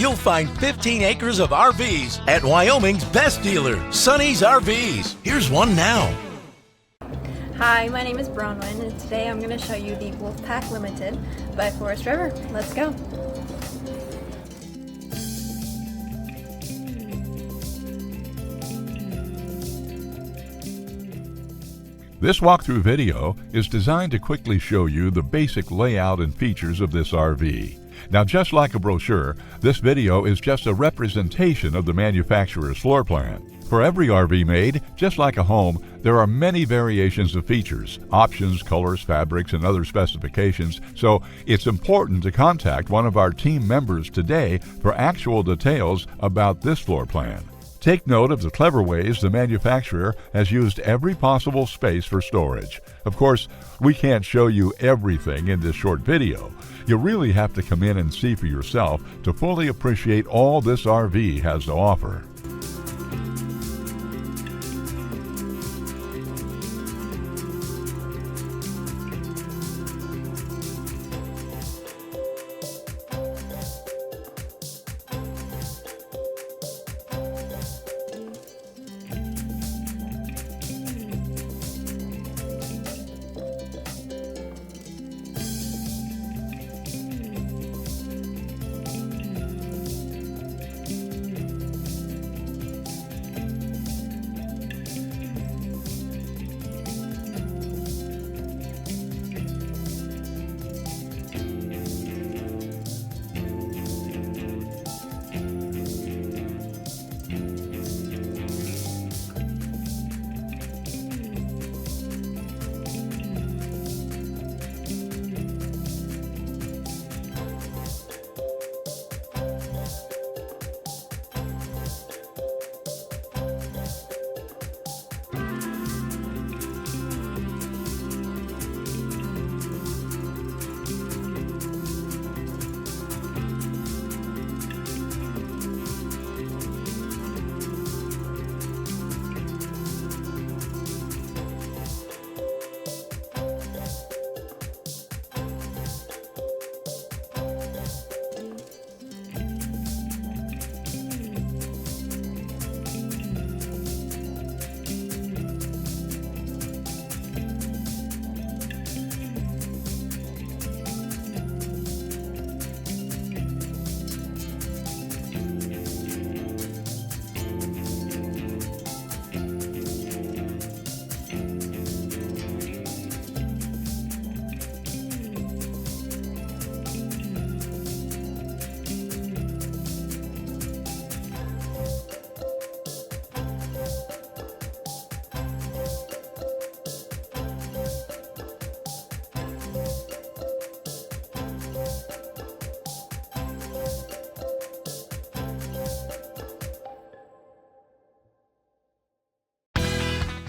you'll find 15 acres of RVs at Wyoming's best dealer, Sonny's RVs. Here's one now. Hi, my name is Bronwyn, and today I'm going to show you the Wolf Pack Limited by Forest River. Let's go. This walkthrough video is designed to quickly show you the basic layout and features of this RV. Now, just like a brochure, this video is just a representation of the manufacturer's floor plan. For every RV made, just like a home, there are many variations of features, options, colors, fabrics, and other specifications, so it's important to contact one of our team members today for actual details about this floor plan. Take note of the clever ways the manufacturer has used every possible space for storage. Of course, we can't show you everything in this short video. You really have to come in and see for yourself to fully appreciate all this RV has to offer.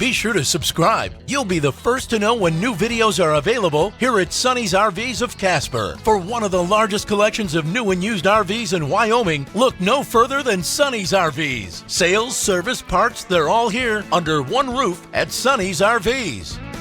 Be sure to subscribe. You'll be the first to know when new videos are available here at Sonny's RVs of Casper. For one of the largest collections of new and used RVs in Wyoming, look no further than Sonny's RVs. Sales, service, parts, they're all here under one roof at Sonny's RVs.